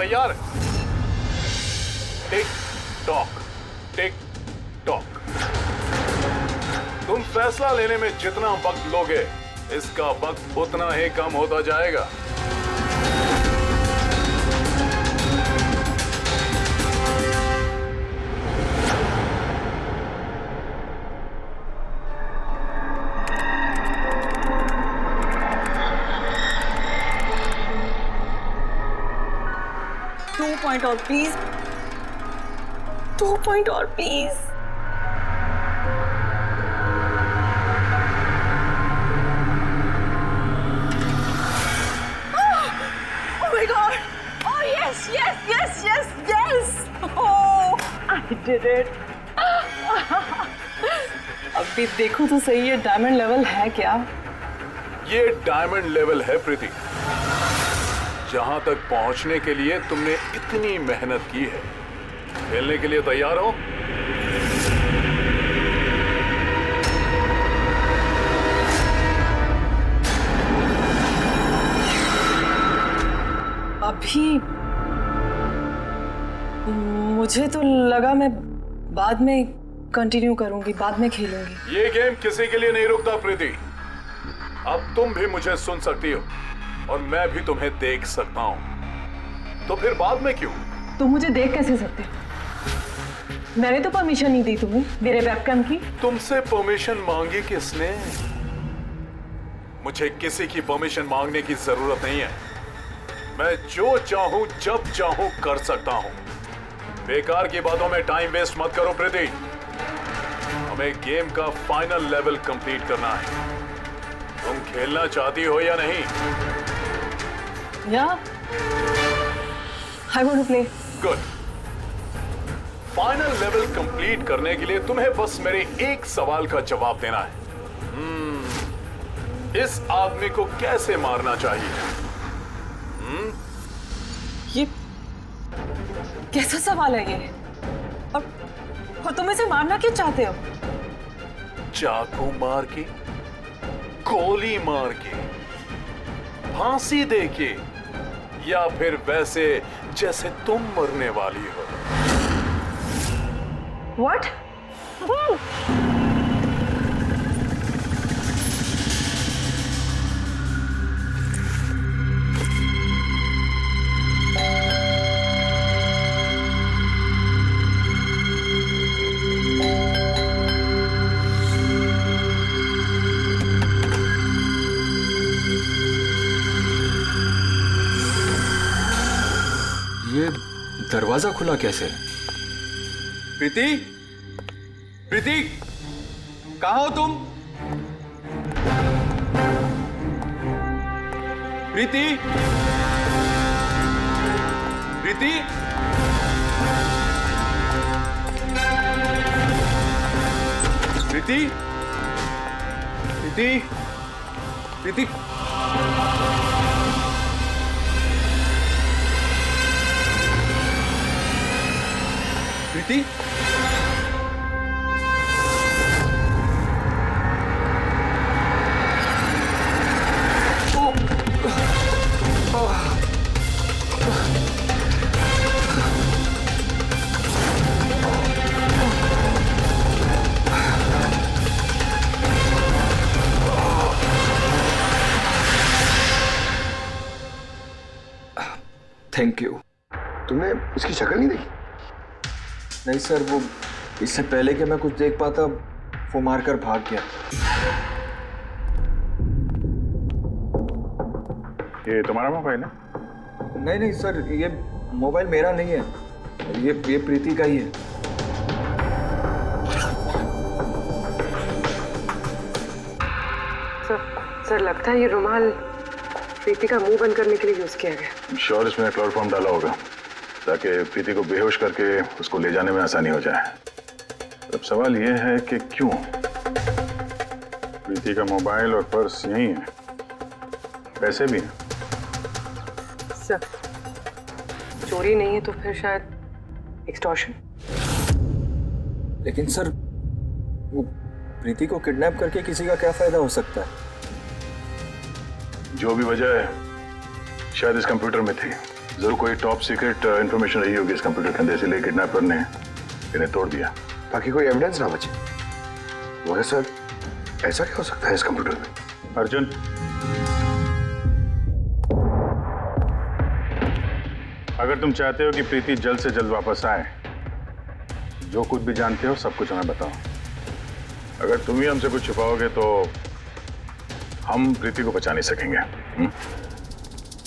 तैयार है? Tick tock, tick tock. तुम फैसला लेने में जितना वक्त लोगे, इसका वक्त उतना ही कम होता जाएगा। पॉइंट और प्लीज, 2 पॉइंट और please. Oh my God! Oh yes, yes, yes, yes, yes! Oh, I did it! अभी देखो तो सही, ये डायमंड लेवल है क्या? ये डायमंड लेवल है प्रीति। जहां तक पहुंचने के लिए तुमने इतनी मेहनत की है। खेलने के लिए तैयार हो? अभी मुझे तो लगा मैं बाद में कंटिन्यू करूंगी, बाद में खेलूंगी। ये गेम किसी के लिए नहीं रुकता प्रीति। अब तुम भी मुझे सुन सकती हो और मैं भी तुम्हें देख सकता हूं, तो फिर बाद में क्यों? तुम मुझे देख कैसे सकते हो? मैंने तो परमिशन नहीं दी तुम्हें मेरे वेबकैम की। तुमसे परमिशन मांगी किसने? मुझे किसी की परमिशन मांगने की जरूरत नहीं है। मैं जो चाहूं जब चाहूं कर सकता हूं। बेकार की बातों में टाइम वेस्ट मत करो प्रीति। हमें गेम का फाइनल लेवल कंप्लीट करना है। तुम खेलना चाहती हो या नहीं? Yeah, I want to play. Good. Final level complete करने के लिए तुम्हें बस मेरे एक सवाल का जवाब देना है। इस आदमी को कैसे मारना चाहिए? ये कैसा सवाल है ये? और तुम इसे मारना क्यों चाहते हो? चाकू मार के, गोली मार के, फांसी दे के, या फिर वैसे जैसे तुम मरने वाली हो? What? ये दरवाजा खुला कैसे? प्रीति, प्रीति, कहाँ हो तुम? प्रीति, प्रीति, प्रीति, प्रीति, प्रीति, प्रीति, थैंक यू। तुमने उसकी शक्ल नहीं देखी? नहीं सर, वो इससे पहले कि मैं कुछ देख पाता वो मारकर भाग गया। ये तुम्हारा मोबाइल है? नहीं नहीं सर, ये मोबाइल मेरा नहीं है, ये प्रीति का ही है। सर लगता है ये रुमाल प्रीति का मुंह बंद करने के लिए यूज किया गया। श्योर इसमें क्लोरोफॉर्म डाला होगा ताकि प्रीति को बेहोश करके उसको ले जाने में आसानी हो जाए। अब सवाल यह है कि क्यों? प्रीति का मोबाइल और पर्स यहीं है, पैसे भी हैं। सर चोरी नहीं है तो फिर शायद एक्सटॉर्शन। लेकिन सर, वो प्रीति को किडनैप करके किसी का क्या फायदा हो सकता है? जो भी वजह है शायद इस कंप्यूटर में थी। जरूर कोई टॉप सीक्रेट इंफॉर्मेशन रही होगी इस कंप्यूटर के अंदर, इसीलिए किडनैपर ने इन्हें तोड़ दिया ताकि कोई एविडेंस ना बचे। मगर सर, ऐसा क्या हो सकता है इस कंप्यूटर में? अर्जुन, अगर तुम चाहते हो कि प्रीति जल्द से जल्द वापस आए, जो कुछ भी जानते हो सब कुछ हमें बताओ। अगर तुम ही हमसे कुछ छुपाओगे तो हम प्रीति को बचा नहीं सकेंगे।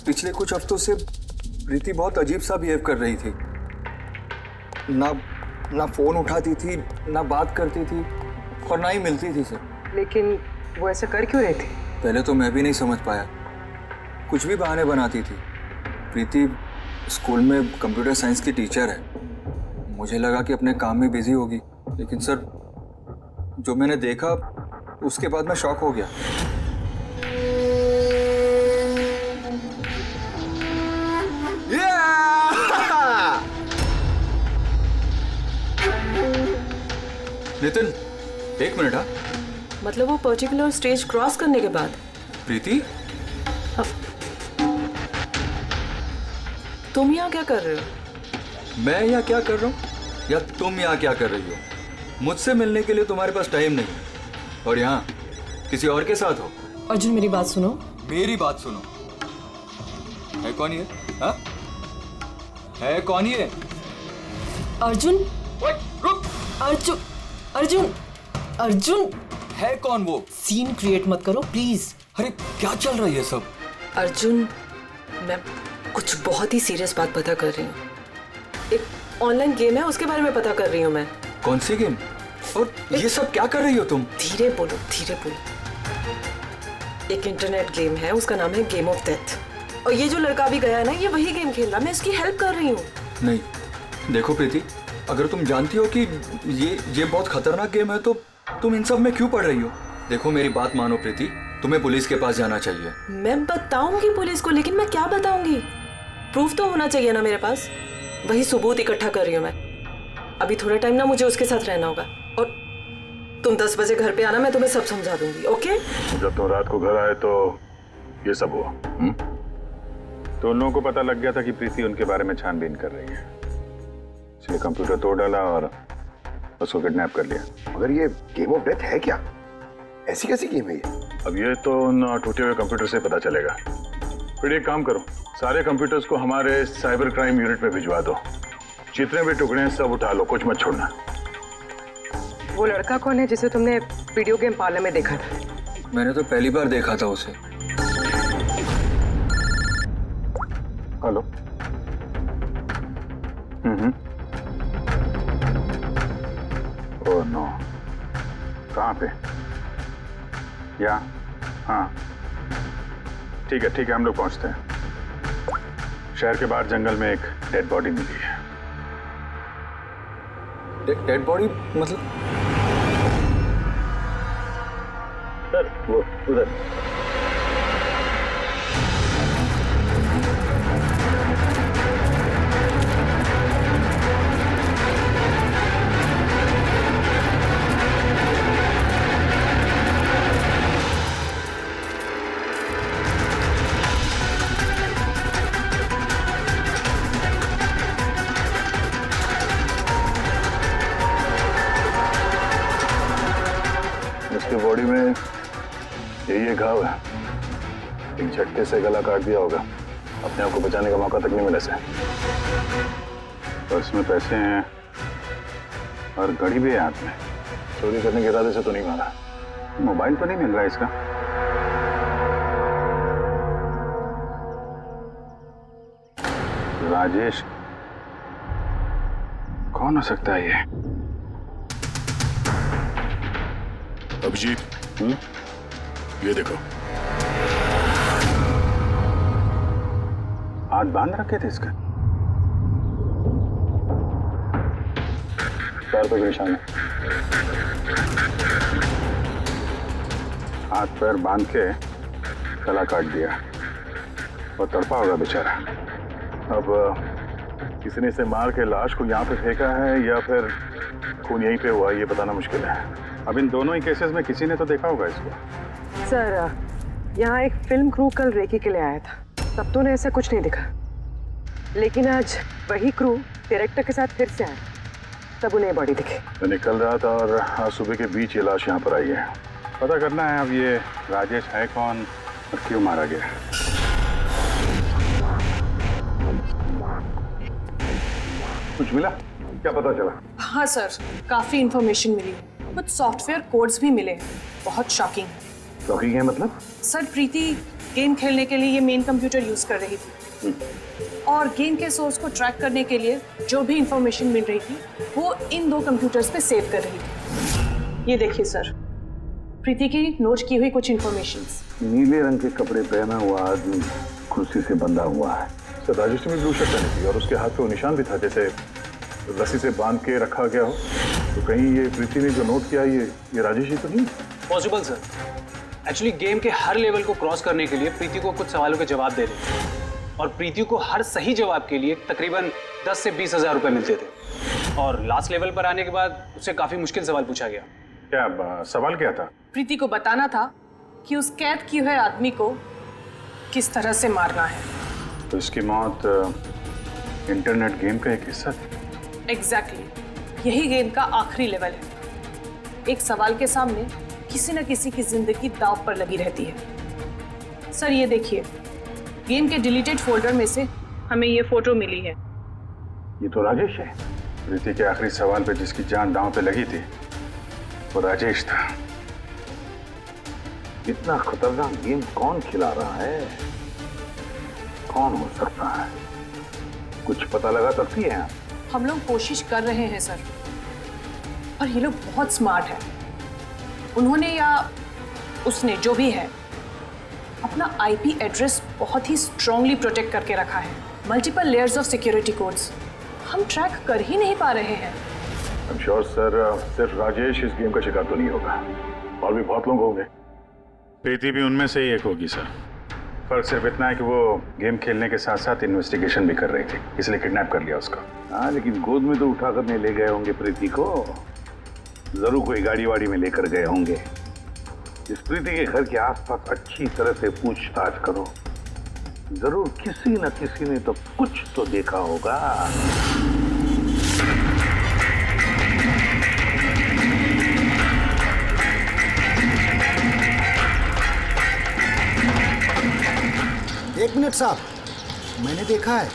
पिछले कुछ हफ्तों से प्रीति बहुत अजीब सा बिहेव कर रही थी। ना फोन उठाती थी, ना बात करती थी और ना ही मिलती थी सर। लेकिन वो ऐसा कर क्यों रही थी? पहले तो मैं भी नहीं समझ पाया, कुछ भी बहाने बनाती थी। प्रीति स्कूल में कंप्यूटर साइंस की टीचर है, मुझे लगा कि अपने काम में बिजी होगी, लेकिन सर जो मैंने देखा उसके बाद मैं शॉक हो गया। नितिन, एक मिनट। हाँ, मतलब वो पर्टिकुलर स्टेज क्रॉस करने के बाद? प्रीति, तुम यहाँ क्या कर रहे हो? मैं यहाँ क्या कर रहा हूँ या तुम यहाँ क्या कर रही हो? मुझसे मिलने के लिए तुम्हारे पास टाइम नहीं और यहाँ किसी और के साथ हो। अर्जुन, मेरी बात सुनो। मेरी बात सुनो। है कौन ये? हाँ? है कौन ये? अर्जुन, रुक। अर्जुन, अर्जुन, अर्जुन, है कौन वो? सीन क्रिएट मत करो प्लीज। अरे क्या चल रहा है ये सब? अर्जुन, मैं कुछ बहुत ही सीरियस बात पता कर रही हूँ। एक ऑनलाइन गेम है, उसके बारे में पता कर रही हूँ मैं। कौन सी गेम? और ये सब क्या कर रही हो तुम? धीरे बोलो, धीरे बोलो। एक इंटरनेट गेम है, उसका नाम है गेम ऑफ डेथ। और ये जो लड़का भी गया है ना, ये वही गेम खेल रहा, मैं इसकी हेल्प कर रही हूँ। नहीं, देखो प्रीति, अगर तुम जानती हो कि ये बहुत खतरनाक गेम है तो तुम इन सब में क्यों पड़ रही हो? देखो मेरी बात मानो प्रीति, तुम्हें पुलिस के पास जाना चाहिए। मैं बताऊंगी पुलिस को, लेकिन मैं क्या बताऊंगी? प्रूफ तो होना चाहिए ना मेरे पास। वही सबूत इकट्ठा कर रही हूँ मैं। अभी थोड़ा टाइम ना मुझे उसके साथ रहना होगा और तुम 10 बजे घर पे आना, मैं तुम्हें सब समझा दूंगी। ओके? जब तुम रात को घर आए तो ये सब हुआ। तो उन लोगों को पता लग गया था कि प्रीति उनके बारे में छानबीन कर रही है, इसलिए कंप्यूटर तोड़ डाला और उसको किडनैप कर लिया। मगर ये गेम ऑफ डेथ है क्या? ऐसी कैसी गेम है ये? अब ये तो उन टूटे हुए कंप्यूटर से पता चलेगा। फिर एक काम करो, सारे कंप्यूटर्स को हमारे साइबर क्राइम यूनिट में भिजवा दो। जितने भी टुकड़े हैं सब उठा लो, कुछ मत छोड़ना। वो लड़का कौन है जिसे तुमने वीडियो गेम पार्लर में देखा था? मैंने तो पहली बार देखा था उसे। हेलो। ओह नो, कहाँ पे? या हाँ, ठीक है हम लोग पहुंचते हैं। शहर के बाहर जंगल में एक डेड बॉडी मिली है। डेड बॉडी मतलब? सर वो उधर। उसके बॉडी में ये घाव है, एक झटके से गला काट दिया होगा। अपने आप को बचाने का मौका तक नहीं मिला से। पर्स में पैसे हैं और घड़ी भी है हाथ में। चोरी करने के इरादे से तो नहीं मारा। मोबाइल तो नहीं मिल रहा इसका। राजेश कौन हो सकता है ये? अभिजीत, ये देखो। हाथ बांध रखे थे इसका। पैर पे निशान है। हाथ पैर बांध के गला काट दिया और तड़पा होगा बेचारा। अब किसी ने इसे मार के लाश को यहाँ पे फेंका है या फिर खून यहीं पे हुआ, ये बताना मुश्किल है। अब इन दोनों ही केसेस में किसी ने तो देखा होगा इसको। सर, यहाँ एक फिल्म क्रू कल रेकी के लिए आया था, तब तो उन्हें ऐसा कुछ नहीं दिखा। लेकिन आज वही क्रू डायरेक्टर के साथ फिर से आए, तब उन्हें बॉडी दिखी। मैं निकल रहा था और आज सुबह के बीच ये लाश यहाँ पर आई है। पता करना है अब ये राजेश है कौन और क्यों मारा गया। कुछ मिला? क्या पता चला? हाँ सर, काफी इंफॉर्मेशन मिली, कुछ सॉफ्टवेयर कोड्स भी मिले, बहुत शॉकिंग। शॉकिंग है मतलब? सर प्रीति गेम खेलने के लिए ये मेन कंप्यूटर यूज कर रही थी और गेम के सोर्स को ट्रैक करने के लिए जो भी इंफॉर्मेशन मिल रही थी वो इन 2 कंप्यूटर्स पे सेव कर रही थी। ये देखिए सर, प्रीति की नोट की हुई कुछ इंफॉर्मेशंस। नीले रंग के कपड़े पहना हुआ आदमी कुर्सी से बंधा हुआ है। सर राजेश ने भी ब्लू शर्ट पहनी थी और उसके हाथ पे वो निशान भी था जैसे रस्सी से बांध के रखा गया हो। तो कहीं ये प्रीति ने जो नोट किया ये राजेश ही तो नहीं? Possible sir. एक्चुअली गेम के हर लेवल को क्रॉस करने के लिए प्रीति को कुछ सवालों के जवाब दे रहे थे और प्रीति को हर सही जवाब के लिए तकरीबन 10 से 20 हज़ार रुपए मिलते थे और लास्ट लेवल पर आने के बाद उससे काफी मुश्किल सवाल पूछा गया। क्या सवाल क्या था? प्रीति को बताना था कि उस कैद किए हुए आदमी को किस तरह से मारना है। तो इसकी मौत इंटरनेट गेम का एक हिस्सा थी? एग्जैक्टली, यही गेम का आखिरी लेवल है। एक सवाल के सामने किसी न किसी की जिंदगी दांव पर लगी रहती है। सर ये देखिए, गेम के डिलीटेड फोल्डर में से हमें ये फोटो मिली है। ये तो राजेश है। प्रीति के आखिरी सवाल पे जिसकी जान दांव पे लगी थी वो राजेश था। इतना खतरनाक गेम कौन खिला रहा है? कौन हो सकता है? कुछ पता लगा सकती है? हम लोग कोशिश कर रहे हैं सर, पर ये लोग बहुत स्मार्ट है। उन्होंने या उसने जो भी है अपना आईपी एड्रेस बहुत ही स्ट्रांगली प्रोटेक्ट करके रखा है। Multiple layers of security codes हम ट्रैक कर ही नहीं पा रहे हैं। आई एम श्योर सर, सिर्फ राजेश इस गेम का शिकार तो नहीं होगा, और भी बहुत लोग होंगे। प्रीति भी उनमें से ही एक होगी सर। फर्क सिर्फ इतना है कि वो गेम खेलने के साथ साथ इन्वेस्टिगेशन भी कर रही थी, इसलिए किडनैप कर लिया उसका। हाँ, लेकिन गोद में तो उठा कर नहीं ले गए होंगे प्रीति को, जरूर कोई गाड़ी वाड़ी में लेकर गए होंगे। इस प्रीति के घर के आसपास अच्छी तरह से पूछताछ करो, जरूर किसी न किसी ने तो कुछ तो देखा होगा। एक मिनट साहब, मैंने देखा है।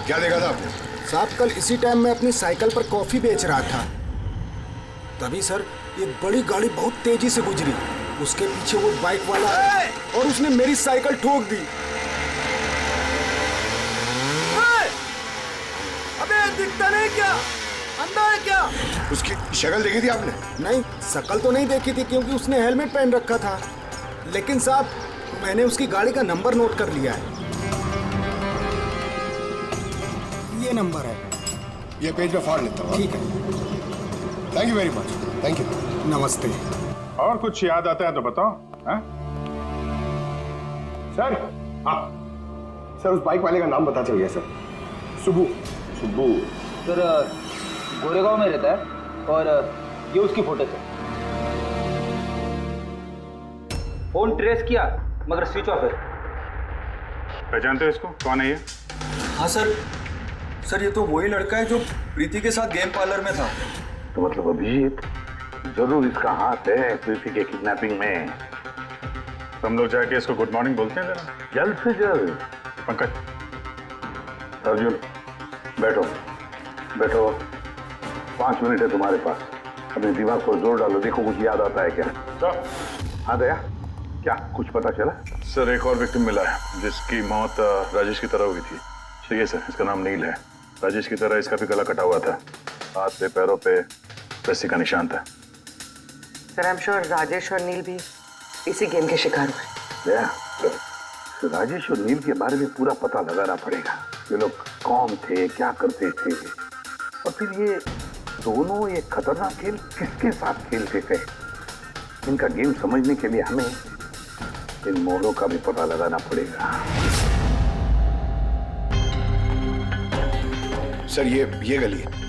क्या देखा था आपने? साहब कल इसी टाइम मैं अपनी साइकिल पर कॉफी बेच रहा था, तभी सर एक बड़ी गाड़ी बहुत तेजी से गुजरी, उसके पीछे वो बाइक वाला है और उसने मेरी साइकिल ठोक दी। अबे दिखता नहीं क्या? अंधा है क्या? उसकी शक्ल देखी थी आपने? नहीं, शक्ल तो नहीं देखी थी क्योंकि उसने हेलमेट पहन रखा था, लेकिन साहब मैंने उसकी गाड़ी का नंबर नोट कर लिया है। ये नंबर है। ये पेज में फाड़ लेता हूँ। ठीक है, thank you very much. Thank you. नमस्ते। और कुछ याद आता है तो बताओ। सर, हाँ सर, उस बाइक वाले का नाम पता चल गया सर। सुबू। सुबू सर गोरेगांव में रहता है और ये उसकी फोटो है। फोन ट्रेस किया मगर स्विच ऑफ है। पहचानते हो इसको? कौन है ये? हाँ सर, ये तो वही लड़का है जो प्रीति के साथ गेम पार्लर में था। तो मतलब अभिजीत जरूर इसका हाथ है प्रीति के किडनैपिंग में। हम लोग जाके इसको गुड मॉर्निंग बोलते हैं जरा, जल्द से जल्द। पंकज, अर्जुन, बैठो बैठो, 5 मिनट है तुम्हारे पास। अपने दिमाग पर जोर डालो, देखो कुछ याद आता है क्या। हाँ दया, क्या कुछ पता चला? सर एक और विक्टिम मिला है जिसकी मौत राजेश की तरह हुई थी। ठीक है सर, इसका नाम नील है। राजेश की तरह इसका भी गला कटा हुआ था, हाथ पे पैरों पे रस्सी का निशान था। Sir I am sure Rajesh और नील भी इसी गेम के शिकार हुए। तो राजेश और नील के बारे में पूरा पता लगाना पड़ेगा। ये लोग कौन थे, क्या करते थे, और फिर ये दोनों ये खतरनाक खेल किसके साथ खेलते थे। इनका गेम समझने के लिए हमें इन मोड़ों का भी पता लगाना पड़ेगा। सर ये गली है।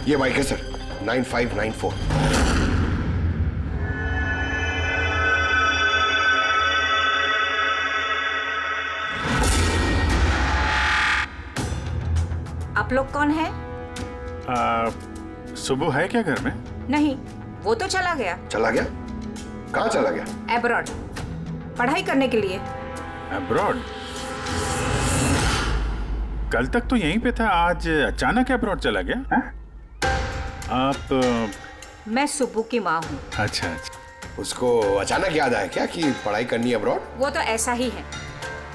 ये बाइक है सर, 9594। आप लोग कौन है? सुबह है क्या घर में? नहीं, वो तो चला गया। चला गया? कहाँ चला गया? एब्रॉड, पढ़ाई करने के लिए। अब्रॉड? कल तक तो यहीं पे था, आज अचानक अब्रॉड चला गया? है? आप मैं सुब्बू की माँ हूँ। अच्छा अच्छा। उसको अचानक याद आया क्या कि पढ़ाई करनी है अब्रॉड? वो तो ऐसा ही है,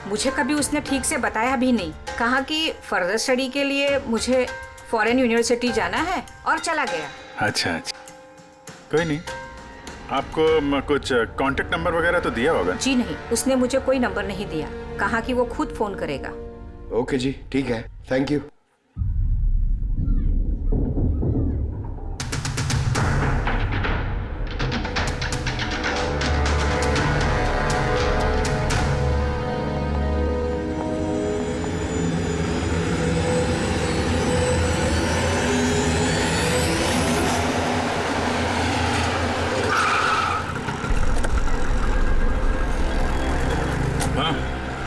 मुझे कभी उसने ठीक से बताया भी नहीं। कहा कि फर्दर स्टडी के लिए मुझे फॉरेन यूनिवर्सिटी जाना है और चला गया। अच्छा अच्छा, कोई नहीं। आपको कुछ कांटेक्ट नंबर वगैरह तो दिया होगा? जी नहीं, उसने मुझे कोई नंबर नहीं दिया। कहा कि वो खुद फोन करेगा। ओके जी, ठीक है, थैंक यू।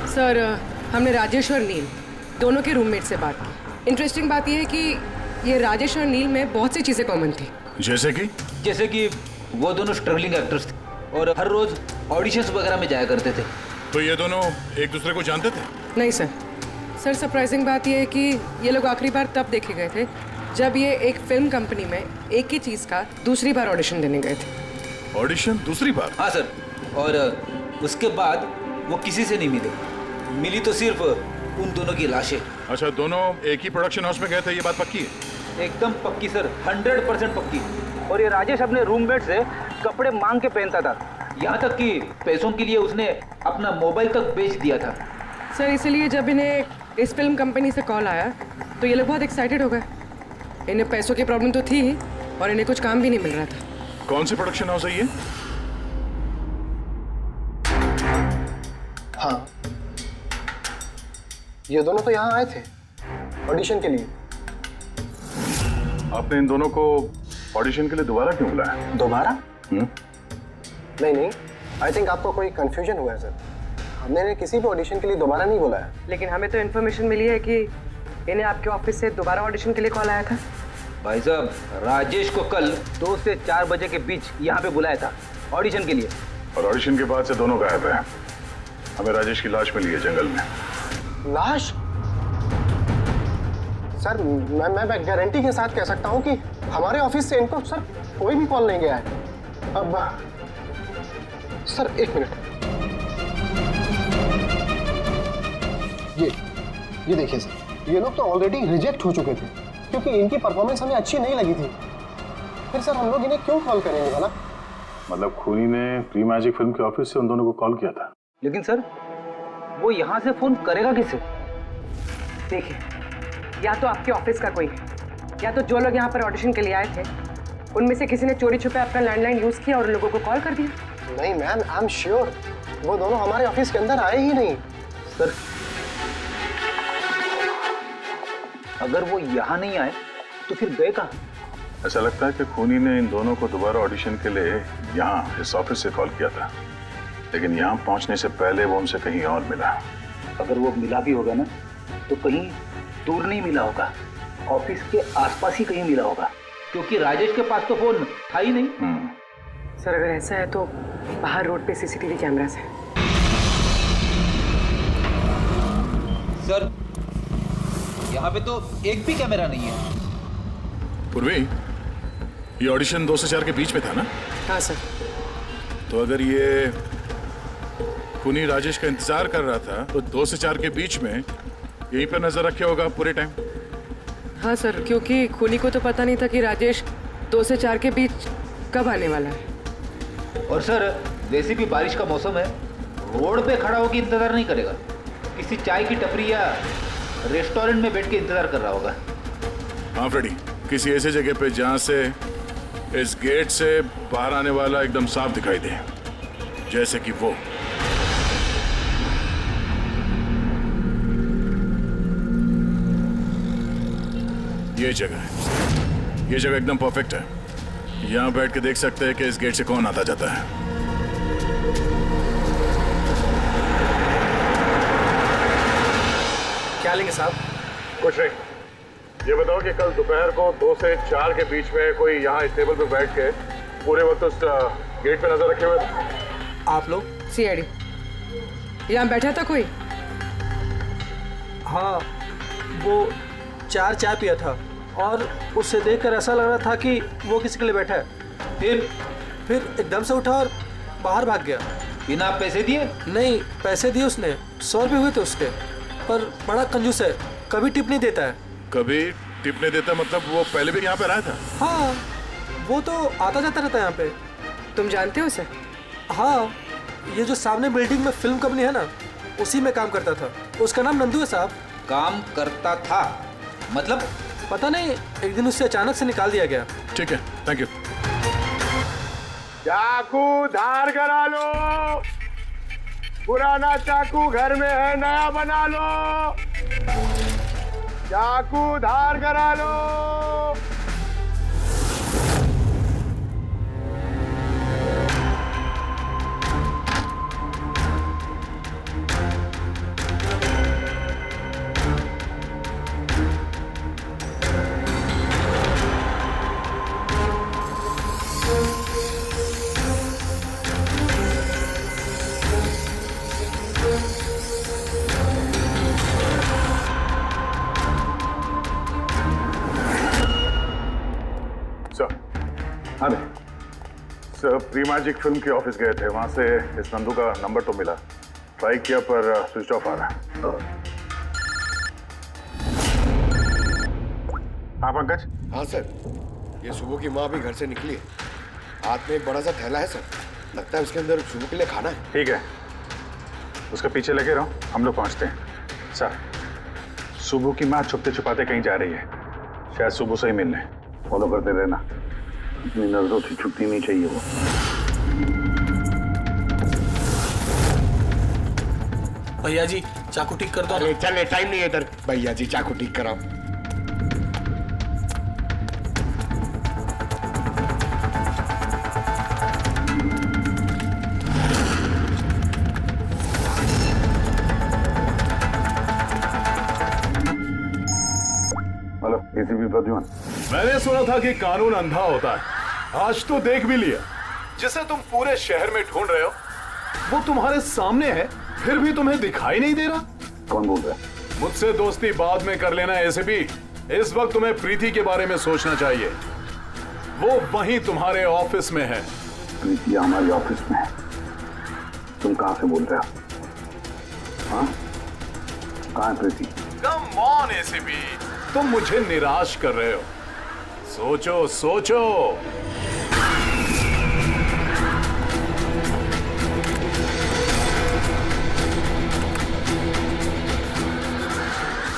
सर, हमने राजेश और नील दोनों के रूममेट से बात की। इंटरेस्टिंग बात यह है कि ये राजेश और नील में बहुत सी चीज़ें कॉमन थी। जैसे कि वो दोनों स्ट्रगलिंग एक्टर्स थे और हर रोज ऑडिशंस वगैरह में जाया करते थे। तो ये दोनों एक दूसरे को जानते थे? नहीं सर। सर, सरप्राइजिंग बात यह है कि ये लोग आखिरी बार तब देखे गए थे जब ये एक फिल्म कंपनी में एक ही चीज़ का दूसरी बार ऑडिशन देने गए थे। ऑडिशन दूसरी बार? हाँ सर, और उसके बाद वो किसी से नहीं मिले। मिली तो सिर्फ उन दोनों की लाशें। अच्छा, दोनों एक ही प्रोडक्शन हाउस में गए थे, ये बात पक्की है? एकदम पक्की सर, 100% पक्की। और ये राजेश अपने रूममेट से कपड़े मांग के पहनता था, यहाँ तक कि पैसों के लिए उसने अपना मोबाइल तक बेच दिया था। सर, इसलिए जब इन्हें इस फिल्म कंपनी से कॉल आया तो ये लोग बहुत एक्साइटेड हो गए। इन्हें पैसों की प्रॉब्लम तो थी ही और इन्हें कुछ काम भी नहीं मिल रहा था। कौन सी प्रोडक्शन हाउस है ये? हाँ, ये दोनों तो यहाँ आए थे ऑडिशन के लिए। आपने इन दोनों को ऑडिशन के लिए दोबारा क्यों बुलाया? दोबारा? नहीं नहीं, आई थिंक आपको कोई कंफ्यूजन हुआ है सर। हमने इन्हें किसी भी ऑडिशन के लिए दोबारा नहीं बुलाया। लेकिन हमें तो इन्फॉर्मेशन मिली है कि इन्हें आपके ऑफिस से दोबारा ऑडिशन के लिए कॉल आया था। भाई साहब, राजेश को कल 2 से 4 बजे के बीच यहाँ पे बुलाया था ऑडिशन के लिए। और ऑडिशन के बाद से दोनों गायब है। हमें राजेश की लाश मिली है जंगल में। लाश? सर, मैं गारंटी के साथ कह सकता हूँ कि हमारे ऑफिस से इनको सर कोई भी कॉल नहीं गया है। अब सर, एक मिनट, ये देखिए सर, ये लोग तो ऑलरेडी रिजेक्ट हो चुके थे क्योंकि इनकी परफॉर्मेंस हमें अच्छी नहीं लगी थी। फिर सर हम लोग इन्हें क्यों कॉल करेंगे भला? मतलब खूनी ने प्री मैजिक फिल्म के ऑफिस से उन दोनों को कॉल किया था। लेकिन सर, वो यहाँ से फोन करेगा किसे? देखिए, या तो आपके ऑफिस का कोई है, या तो जो लोग यहाँ पर ऑडिशन के लिए आए थे उनमें से किसी ने चोरी छुपे आपका लैंडलाइन यूज किया और उन लोगों को कॉल कर दिया। नहीं मैम, आई एम श्योर वो दोनों हमारे ऑफिस के अंदर आए ही नहीं। सर, अगर वो यहाँ नहीं आए तो फिर गए कहाँ? ऐसा लगता है कि खूनी ने इन दोनों को दोबारा ऑडिशन के लिए यहाँ इस ऑफिस से कॉल किया था, लेकिन यहाँ पहुँचने से पहले वो उनसे कहीं और मिला। अगर वो मिला भी होगा ना तो कहीं दूर नहीं मिला होगा, ऑफिस के आसपास ही कहीं मिला होगा, क्योंकि राजेश के पास तो फोन था ही नहीं। सर, अगर ऐसा है तो बाहर रोड पे सीसीटीवी कैमरास है। सर, यहाँ पे तो एक भी कैमरा नहीं है। पूर्वी, ये ऑडिशन 2 से 4 के बीच में था ना? हाँ सर। तो अगर ये खूनी राजेश का इंतजार कर रहा था तो 2 से 4 के बीच में यहीं पर नजर रखे होगा पूरे टाइम। हाँ सर, क्योंकि खूनी को तो पता नहीं था कि राजेश 2 से 4 के बीच कब आने वाला है। और सर, वैसे भी बारिश का मौसम है, रोड पे खड़ा होकर इंतजार नहीं करेगा, किसी चाय की टपरी या रेस्टोरेंट में बैठ के इंतजार कर रहा होगा। हाँ फ्रेडी, किसी ऐसे जगह पे जहाँ से इस गेट से बाहर आने वाला एकदम साफ दिखाई दे, जैसे कि वो। ये जगह है, ये जगह एकदम परफेक्ट है। यहाँ बैठ के देख सकते हैं कि इस गेट से कौन आता जाता है। क्या लेंगे साहब? कुछ नहीं, ये बताओ कि कल दोपहर को 2 से 4 के बीच में कोई यहाँ इस टेबल पे बैठ के पूरे वक्त उस गेट पे नजर रखे हुए थे? आप लोग? सीआईडी यहाँ बैठा था कोई? हाँ, वो 4 चाय पिया था और उससे देखकर ऐसा लग रहा था कि वो किसी के लिए बैठा है। फिर एकदम से उठा और बाहर भाग गया। बिना पैसे दिए? नहीं, पैसे दिए उसने, 100 रुपये हुए थे उसके, पर बड़ा कंजूस है, कभी टिप नहीं देता है। कभी टिप नहीं देता मतलब वो पहले भी यहाँ पे रहा था? हाँ, वो तो आता जाता रहता है यहाँ पे। तुम जानते हो उसे? हाँ, ये जो सामने बिल्डिंग में फिल्म कंपनी है ना, उसी में काम करता था। उसका नाम नंदू है साहब। काम करता था मतलब? पता नहीं, एक दिन उससे अचानक से निकाल दिया गया। ठीक है, थैंक यू। चाकू धार करा लो, पुराना चाकू घर में है, नया बना लो। चाकू धार करा लो। हाँ सर, प्री मैजिक फिल्म के ऑफिस गए थे, वहां से इस नंदू का नंबर तो मिला, ट्राई किया पर स्विच ऑफ आ रहा है। हाँ पंकज? हाँ सर, ये सुबह की माँ भी घर से निकली है, हाथ में एक बड़ा सा थैला है सर, लगता है उसके अंदर सुबह के लिए खाना है। ठीक है, उसके पीछे लगे रहो, हम लोग पहुंचते हैं। सर, सुबह की माँ छुपते छुपाते कहीं जा रही है, शायद सुबह से ही मिलने। फॉलो करते रहना, अपनी नजरों से छुपती नहीं चाहिए वो। भैया जी चाकू ठीक कर दो। अरे चले, टाइम नहीं है इधर। भैया जी चाकू ठीक कराओ। Hello, ACP Pradyuman. मैंने सुना था कि कानून अंधा होता है, आज तो देख भी लिया। जिसे तुम पूरे शहर में ढूंढ रहे हो वो तुम्हारे सामने है, फिर भी तुम्हें दिखाई नहीं दे रहा। कौन बोल रहा है? मुझसे दोस्ती बाद में कर लेना एसीपी, इस वक्त तुम्हें प्रीति के बारे में सोचना चाहिए। वो वहीं तुम्हारे ऑफिस में है। प्रीति हमारे ऑफिस में है? तुम कहां से बोल रहे हो? हाँ, कहां है प्रीति? कम ऑन एसीपी, तुम मुझे निराश कर रहे हो। सोचो सोचो।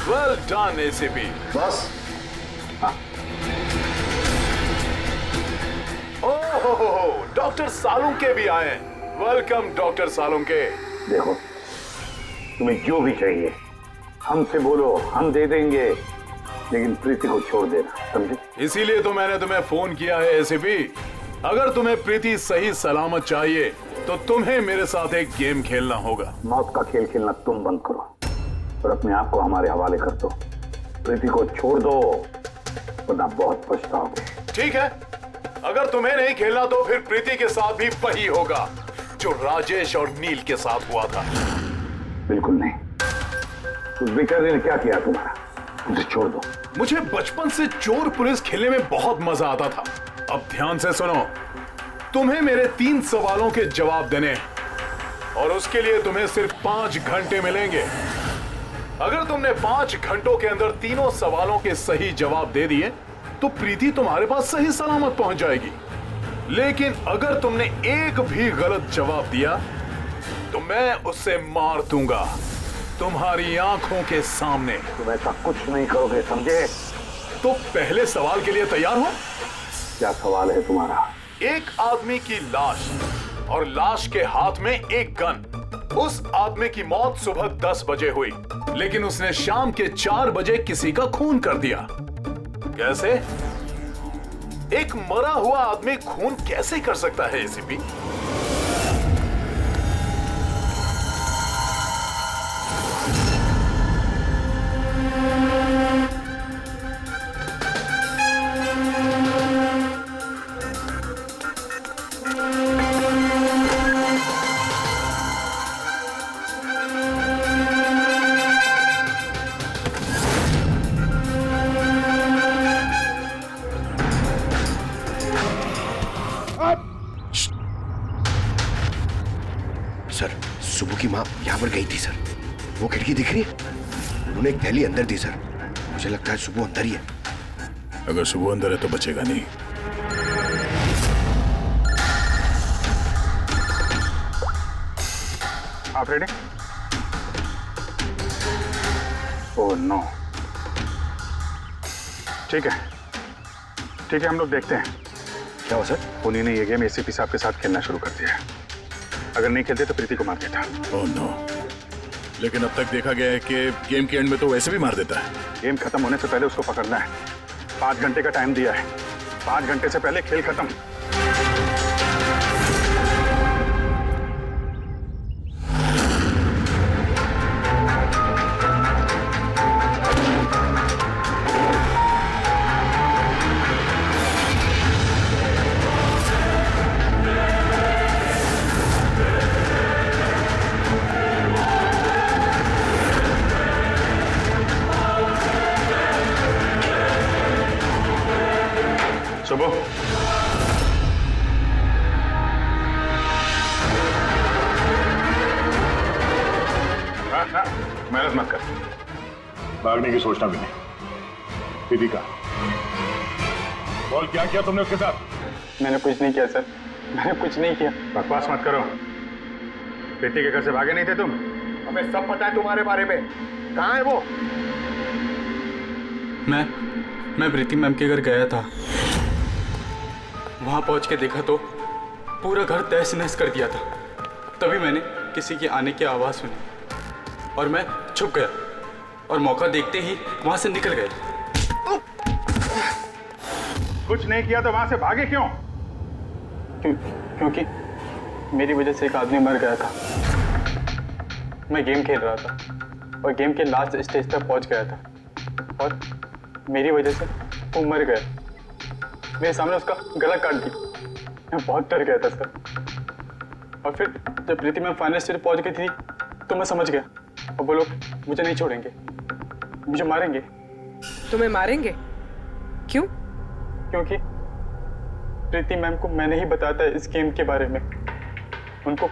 Well done ACP. बस ओहो, डॉक्टर सालुंके भी आए हैं। Welcome doctor Salunke. देखो, तुम्हें जो भी चाहिए हमसे बोलो, हम दे देंगे, लेकिन प्रीति को छोड़ देना, समझे? इसीलिए तो मैंने तुम्हें फोन किया है एसीपी। अगर तुम्हें प्रीति सही सलामत चाहिए तो तुम्हें मेरे साथ एक गेम खेलना होगा। मौत का खेल खेलना तुम बंद करो और अपने आप को हमारे हवाले कर दो। प्रीति को छोड़ दो, वरना बहुत पछताओगे। ठीक है, अगर तुम्हें नहीं खेलना तो फिर प्रीति के साथ भी वही होगा जो राजेश और नील के साथ हुआ था। बिल्कुल नहीं। उस बेचारे ने क्या किया तुम्हारा? उसे छोड़ दो। मुझे बचपन से चोर पुलिस खेलने में बहुत मजा आता था। अब ध्यान से सुनो, तुम्हें मेरे 3 सवालों के जवाब देने हैं और उसके लिए तुम्हें सिर्फ 5 घंटे मिलेंगे। अगर तुमने 5 घंटों के अंदर तीनों सवालों के सही जवाब दे दिए तो प्रीति तुम्हारे पास सही सलामत पहुंच जाएगी। लेकिन अगर तुमने एक भी गलत जवाब दिया तो मैं उससे मार दूंगा तुम्हारी आंखों के सामने। तुम ऐसा कुछ नहीं करोगे, समझे? तो पहले सवाल के लिए तैयार हो? क्या सवाल है तुम्हारा? एक आदमी की लाश और लाश के हाथ में एक गन। उस आदमी की मौत सुबह 10 बजे हुई, लेकिन उसने शाम के 4 बजे किसी का खून कर दिया। कैसे? एक मरा हुआ आदमी खून कैसे कर सकता है एसीपी? माँ यहाँ पर गई थी सर। वो खिड़की दिख रही है, उन्होंने एक थैली अंदर दी सर। मुझे लगता है सुबह अंदर ही है। अगर सुबह अंदर है तो बचेगा नहीं। आप रेडी? Oh no. ठीक है हम लोग देखते हैं। क्या हो सर? उन्हीं ने ये गेम एसीपी साहब के साथ खेलना शुरू कर दिया है। अगर नहीं खेलते तो प्रीति को मार देता। Oh no. लेकिन अब तक देखा गया है कि गेम के एंड में तो वैसे भी मार देता है। गेम खत्म होने से पहले उसको पकड़ना है। 5 घंटे का टाइम दिया है। 5 घंटे से पहले खेल खत्म। सुबह मेहनत मत कर। भागने की सोचना भी नहीं। प्रीति का बोल, क्या किया तुमने उसके साथ? मैंने कुछ नहीं किया सर, मैंने कुछ नहीं किया। बकवास मत करो। प्रीति के घर से भागे नहीं थे तुम? हमें सब पता है तुम्हारे बारे में। कहाँ है वो? मैं प्रीति मैम के घर गया था। वहां पहुंच के देखा तो पूरा घर तहस नहस कर दिया था। तभी मैंने किसी के आने की आवाज़ सुनी और मैं छुप गया और मौका देखते ही वहां से निकल गया। कुछ नहीं किया तो वहां से भागे क्यों? क्योंकि मेरी वजह से एक आदमी मर गया था। मैं गेम खेल रहा था और गेम के लास्ट स्टेज तक पहुंच गया था और मेरी वजह से वो मर गया। मेरे सामने उसका गला काट दी। मैं बहुत डर गया था सर। और फिर जब प्रीति मैम फाइनल स्टेज पहुंच गई थी तो मैं समझ गया और वो लोग मुझे नहीं छोड़ेंगे, मुझे मारेंगे। तुम्हें मारेंगे? क्यों? क्योंकि प्रीति मैम को मैंने ही बताया था इस गेम के बारे में। उनको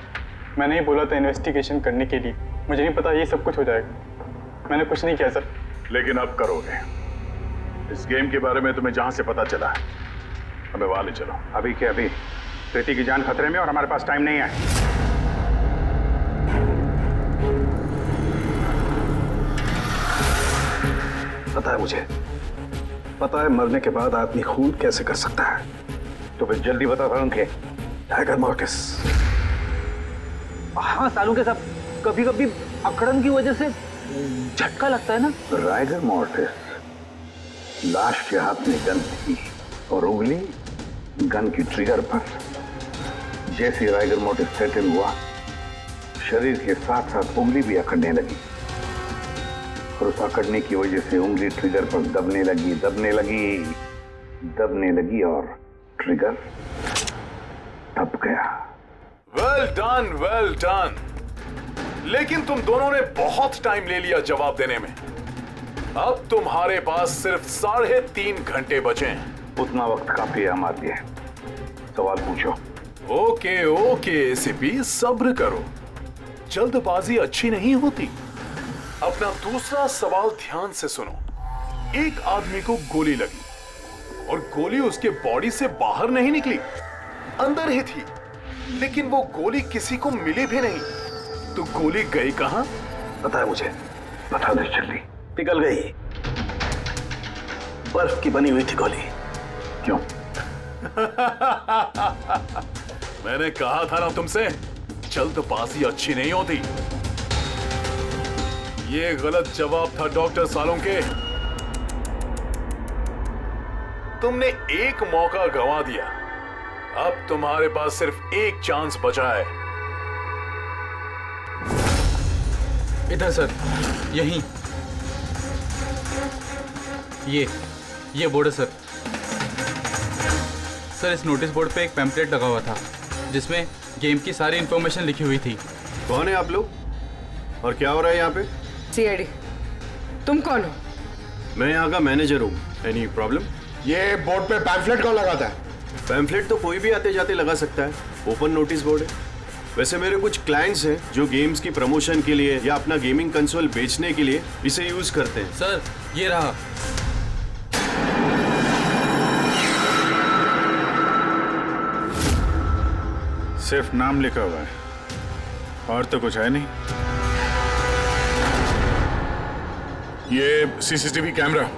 मैंने ही बोला था इन्वेस्टिगेशन करने के लिए। मुझे नहीं पता ये सब कुछ हो जाएगा। मैंने कुछ नहीं किया सर। लेकिन अब करोगे। इस गेम के बारे में तुम्हें जहां से पता चला है हमें वहां ले चलो। अभी के अभी। प्रीति की जान खतरे में और हमारे पास टाइम नहीं है। पता है मुझे, पता है मरने के बाद आदमी खून कैसे कर सकता है। तो फिर जल्दी बता था उनके टाइगर मॉर्टिस। हाँ सालों के साथ कभी कभी अकड़न की वजह से झटका लगता है ना। टाइगर मॉर्टिस लाश के हाथ में गन थी और उंगली गन की ट्रिगर पर। जैसे राइगर मोटिव सेटल हुआ, शरीर के साथ साथ उंगली भी अकड़ने लगी और उस अकड़ने की वजह से उंगली ट्रिगर पर दबने लगी और ट्रिगर दब गया। Well done. लेकिन तुम दोनों ने बहुत टाइम ले लिया जवाब देने में। अब तुम्हारे पास सिर्फ 3.5 घंटे बचे हैं। उतना वक्त काफी है हमारे लिए। सवाल पूछो। ओके एसीपी, सब्र करो। जल्दबाजी अच्छी नहीं होती। अपना दूसरा सवाल ध्यान से सुनो। एक आदमी को गोली लगी और गोली उसके बॉडी से बाहर नहीं निकली, अंदर ही थी। लेकिन वो गोली किसी को मिली भी नहीं। तो गोली गई कहां? पता है मुझे, बता दे जल्दी। पिघल गई। बर्फ की बनी हुई थी गोली। क्यों? मैंने कहा था ना तुमसे, जल्दबाजी अच्छी नहीं होती। ये गलत जवाब था डॉक्टर सालोंके। तुमने एक मौका गंवा दिया। अब तुम्हारे पास सिर्फ एक चांस बचा है। इधर सर, यहीं। ये बोर्ड है सर। सर, इस नोटिस बोर्ड पे एक पैम्पलेट लगा हुआ था जिसमें गेम की सारी इंफॉर्मेशन लिखी हुई थी। कौन है आप लोग और क्या हो रहा है यहाँ पे? सीआईडी। तुम कौन हो? मैं यहाँ का मैनेजर हूँ। Any problem? ये बोर्ड पे पैम्फलेट कौन लगाता है? पैम्फलेट तो कोई भी आते जाते लगा सकता है। ओपन नोटिस बोर्ड है। वैसे मेरे कुछ क्लाइंट्स हैं जो गेम्स की प्रमोशन के लिए या अपना गेमिंग कंसोल बेचने के लिए इसे यूज करते हैं। सर ये रहा। सिर्फ नाम लिखा हुआ है और तो कुछ है नहीं। ये सीसीटीवी कैमरा,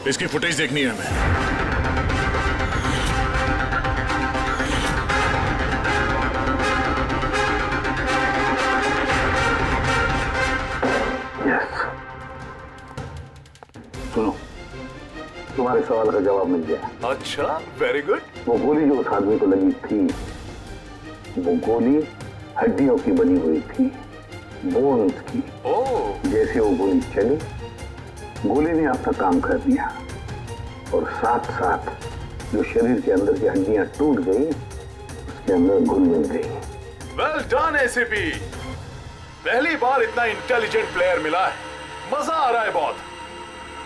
इसकी फुटेज देखनी है हमें। सुनो, तुम्हारे सवाल का जवाब मिल गया। अच्छा, वेरी गुड। वो गोली जो उस आदमी को लगी थी, वो गोली हड्डियों की बनी हुई थी, बोन्स की। जैसे वो गोली चली, गोली ने अपना काम कर दिया और साथ साथ जो शरीर के अंदर की हड्डियां टूट गई, उसके अंदर घुल मिल गई। वेल डन एसीपी, पहली बार इतना इंटेलिजेंट प्लेयर मिला है, मजा आ रहा है बहुत।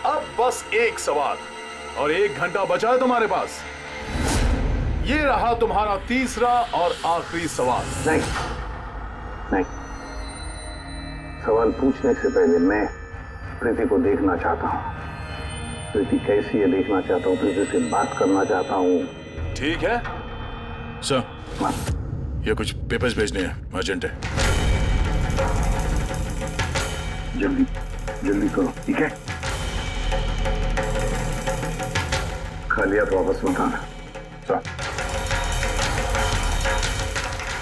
अब बस एक सवाल और 1 घंटा बचा है तुम्हारे पास। ये रहा तुम्हारा तीसरा और आखिरी सवाल। नहीं, सवाल पूछने से पहले मैं प्रीति को देखना चाहता हूँ। प्रीति कैसी है देखना चाहता हूँ, प्रीति से बात करना चाहता हूँ। ठीक है सर, ये कुछ पेपर्स भेजने हैं, अर्जेंट है। जल्दी जल्दी करो, ठीक है? खाली हाथ वापस मत आना।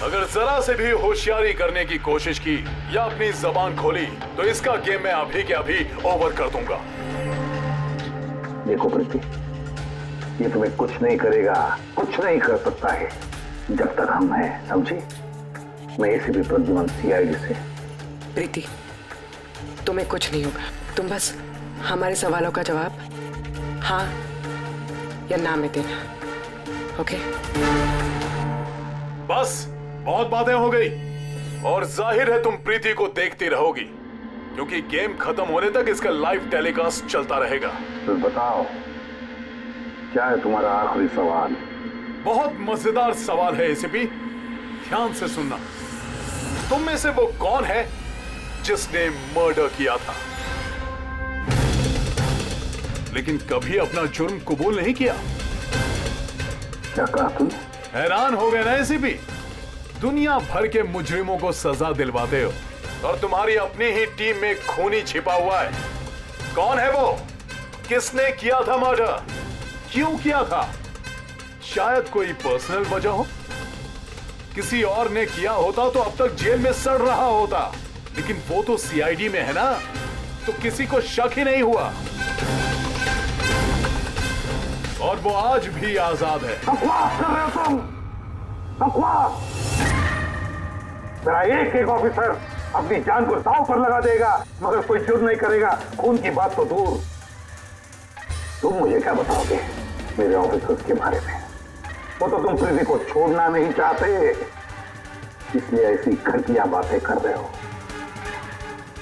अगर जरा से भी होशियारी करने की कोशिश की या अपनी जबान खोली तो इसका गेम मैं अभी के अभी ओवर कर दूंगा। देखो प्रीति, ये तुम्हें कुछ नहीं करेगा, कुछ नहीं कर सकता है जब तक हम हैं, समझी? मैं एसीपी प्रद्युमन सीआईडी से। प्रीति, तुम्हें कुछ नहीं होगा, तुम बस हमारे सवालों का जवाब हाँ या ना में देना, ओके? बस बहुत बातें हो गई और जाहिर है तुम प्रीति को देखती रहोगी क्योंकि गेम खत्म होने तक इसका लाइव टेलीकास्ट चलता रहेगा। तो बताओ, क्या है तुम्हारा आखिरी सवाल? बहुत मजेदार सवाल है एसीपी, ध्यान से सुनना। तुम में से वो कौन है जिसने मर्डर किया था लेकिन कभी अपना जुर्म कबूल नहीं किया? क्या कहा तुम? हैरान हो गए ना एसीपी? दुनिया भर के मुजरिमों को सजा दिलवाते हो और तुम्हारी अपनी ही टीम में खूनी छिपा हुआ है। कौन है वो? किसने किया था मर्डर? क्यों किया था? शायद कोई पर्सनल वजह हो। किसी और ने किया होता तो अब तक जेल में सड़ रहा होता, लेकिन वो तो सीआईडी में है ना, तो किसी को शक ही नहीं हुआ और वो आज भी आजाद है। बकवास कर रहे हो तुम, बकवास। मेरा एक ऑफिसर अपनी जान को दांव पर लगा देगा मगर कोई जुर्म नहीं करेगा, खून की बात तो दूर। तुम मुझे क्या बताओगे मेरे ऑफिसर्स के बारे में? वो तो तुम प्रीति को छोड़ना नहीं चाहते, इसलिए ऐसी घटिया बातें कर रहे हो।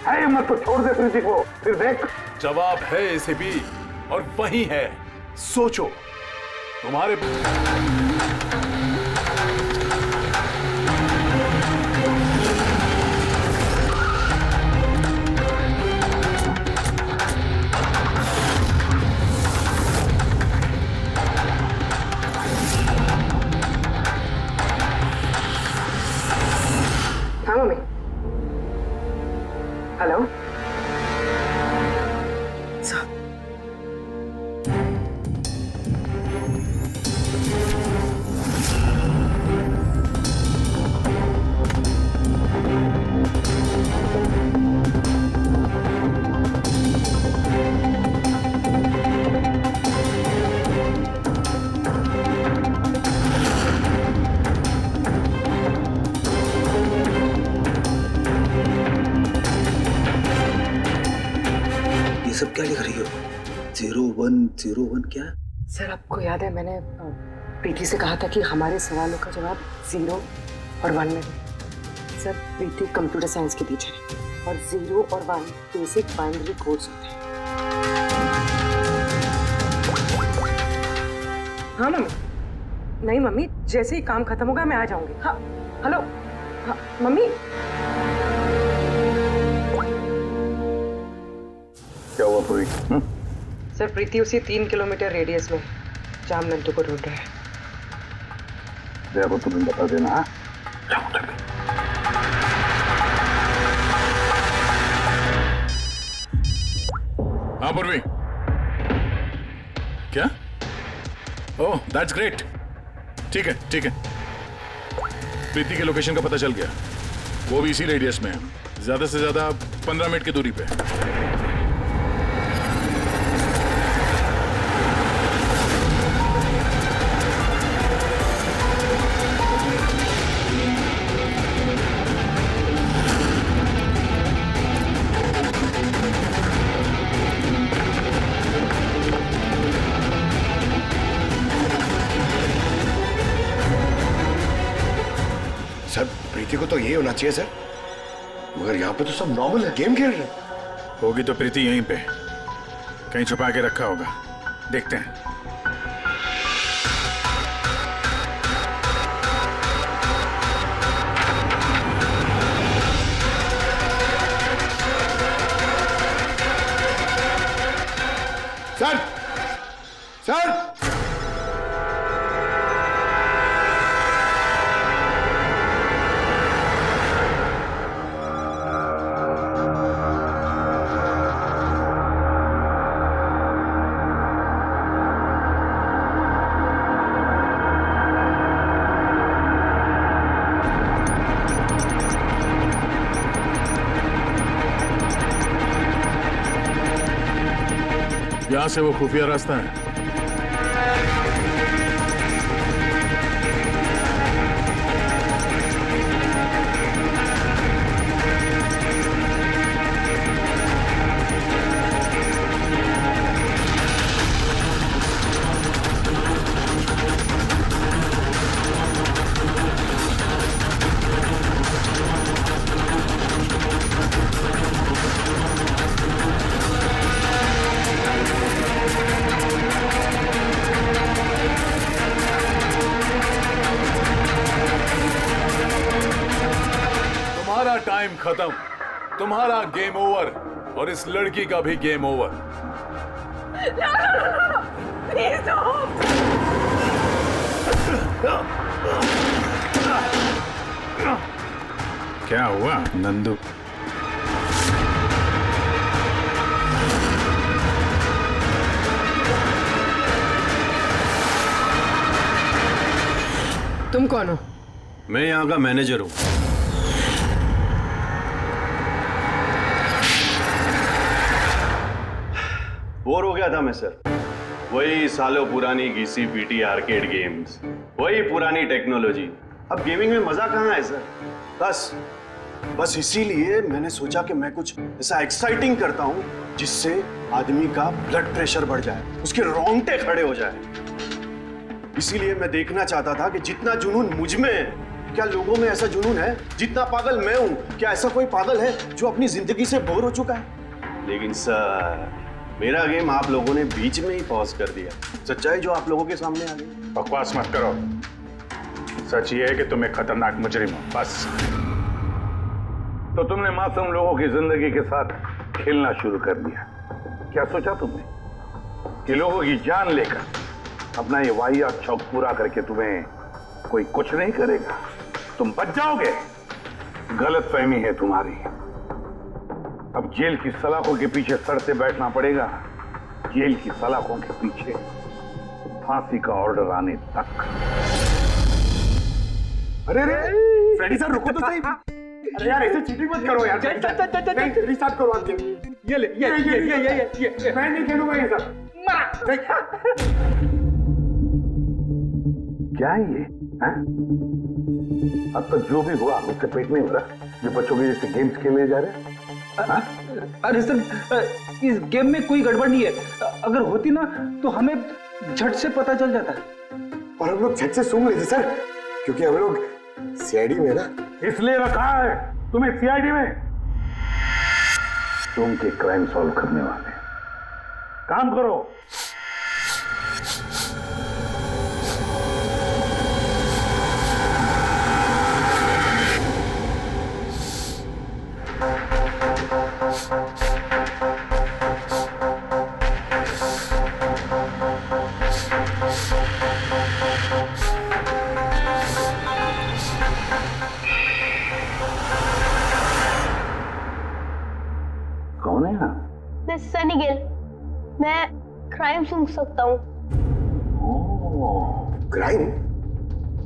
है हिम्मत तो छोड़ दे प्रीति को, फिर देख। जवाब है एसीपी और वही है, सोचो। तुम्हारे हाँ मम्मी। हेलो साहब, सब क्या लिख रही हो? 0101 क्या? सर आपको याद है मैंने प्रीति से कहा था कि हमारे सवालों का जवाब 0 और 1 में दे। सर प्रीति कंप्यूटर साइंस की टीचर है और 0 और 1 बेसिक बाइनरी कोड्स होते हैं। हाँ मम्मी। नहीं मम्मी, जैसे ही काम खत्म होगा मैं आ जाऊंगी। हाँ हेलो मम्मी क्या हुआ पूरी? सर प्रीति उसी 3 किलोमीटर रेडियस में जहाँ हम नंदू को ढूंढ रहे हैं। देखो तुम्हें बता देना। हाँ? हाँ पूर्वी, क्या? Oh that's great. ठीक है ठीक है, प्रीति के लोकेशन का पता चल गया, वो भी इसी रेडियस में है, ज्यादा से ज्यादा 15 मिनट की दूरी पे। सर प्रीति को तो यही होना चाहिए सर, मगर यहाँ पे तो सब नॉर्मल है, गेम खेल रहे। होगी तो प्रीति यहीं पे कहीं छुपा के रखा होगा, देखते हैं। सर सर यहां से वो खुफिया रास्ता है। तुम्हारा टाइम खत्म, तुम्हारा गेम ओवर, और इस लड़की का भी गेम ओवर। प्लीज क्या हुआ नंदू? तुम कौन हो? मैं यहाँ का मैनेजर हूँ। बोर हो गया था मैं सर, वही सालों पुरानी घिसी पीटी आर्केड गेम्स, वही पुरानी टेक्नोलॉजी। अब गेमिंग में मजा कहाँ है सर? बस इसीलिए मैंने सोचा कि मैं कुछ ऐसा एक्साइटिंग करता हूँ जिससे आदमी का ब्लड प्रेशर बढ़ जाए, उसके रोंगटे खड़े हो जाए। इसीलिए मैं देखना चाहता था कि जितना जुनून मुझ में है, क्या लोगों में ऐसा जुनून है? जितना पागल मैं हूं, क्या ऐसा कोई पागल है जो अपनी जिंदगी से बोर हो चुका है? लेकिन सर, मेरा गेम आप लोगों ने बीच में ही पॉज कर दिया। सच्चाई जो आप लोगों के सामने आ गई। बकवास मत करो, सच ये है कि तुम एक खतरनाक मुजरिम हो, बस। तो तुमने मासूम लोगों की जिंदगी के साथ खेलना शुरू कर दिया। क्या सोचा तुमने कि लोगों की जान लेकर अपना ये वाहियात शौक पूरा करके तुम्हें कोई कुछ नहीं करेगा, तुम बच जाओगे? गलतफहमी है तुम्हारी। अब जेल की सलाखों के पीछे सड़ते बैठना पड़ेगा, जेल की सलाखों के पीछे फांसी का ऑर्डर आने तक। अरे अरे फ्रेडी सर रुको तो सही। अरे यार ऐसे चीटिंग मत करो यार। रिस्टार्ट करो आप गेम। ये ले ये मैं नहीं खेलूंगा ये सब। क्या है ये? अब तक जो भी हुआ उसके पेट में हो रहा, ये बच्चों के जैसे गेम्स खेले जा रहे हैं। अरे सर, इस गेम में कोई गड़बड़ नहीं है। अगर होती ना तो हमें झट से पता चल जाता है। और हम लोग झट से सूंघ लेते सर, क्योंकि हम लोग सीआईडी में ना। इसलिए रखा है तुम्हें सीआईडी में, तुम के क्राइम सॉल्व करने वाले। काम करो। मैं क्राइम सुन सकता हूँ। क्राइम?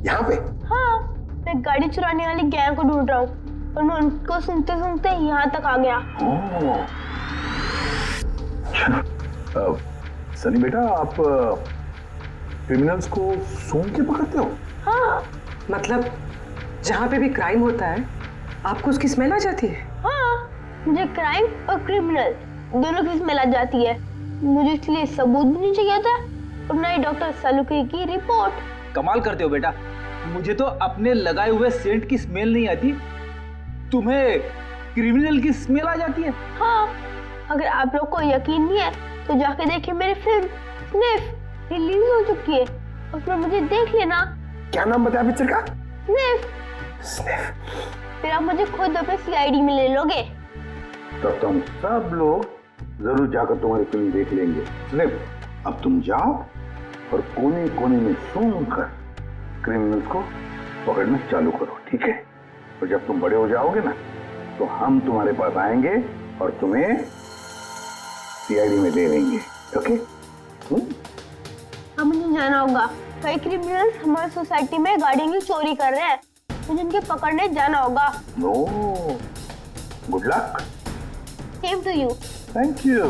यहाँ पे? हाँ, मैं गाड़ी चुराने वाली गैंग को ढूंढ रहा हूँ और मैं उनको सुनते सुनते यहाँ तक आ गया। सनी बेटा, आप क्रिमिनल्स को सूंघ के पकड़ते हो? हाँ। मतलब जहाँ पे भी क्राइम होता है आपको उसकी स्मेल आ जाती है? हाँ, मुझे क्राइम और क्रिमिनल दोनों की स्मेल आ जाती है। मुझे इसलिए सबूत भी नहीं चाहिए था और ना ही डॉक्टर सालुकी की रिपोर्ट। कमाल करते हो बेटा, मुझे तो अपने लगाए हुए सेंट की स्मेल नहीं आती, तुम्हें क्रिमिनल की स्मेल आ जाती है। हाँ, अगर आप लोग को यकीन नहीं है तो जाके देखिए मेरी फिल्म स्निफ रिलीज हो चुकी है, उसमें मुझे देख लेना। क्या नाम बताया पिक्चर का? स्निफ। फिर आप मुझे खुद अपने सीआईडी में ले लोगे। तब तुम सब लोग जरूर जाकर तुम्हारी फिल्म देख लेंगे। स्निफ, अब तुम जाओ और कोने कोने में सूंघ कर क्रिमिनल्स को पकड़ना चालू करो, ठीक है? और जब तुम बड़े हो जाओगे ना तो हम तुम्हारे पास आएंगे और तुम्हें सीआईडी में ले लेंगे, ओके? अब मुझे जाना होगा। कई क्रिमिनल्स हमारी सोसाइटी में गाड़ियों की चोरी कर रहे हैं, मुझे इनके पकड़ने जाना होगा। No, good luck. Same to you. Thank you.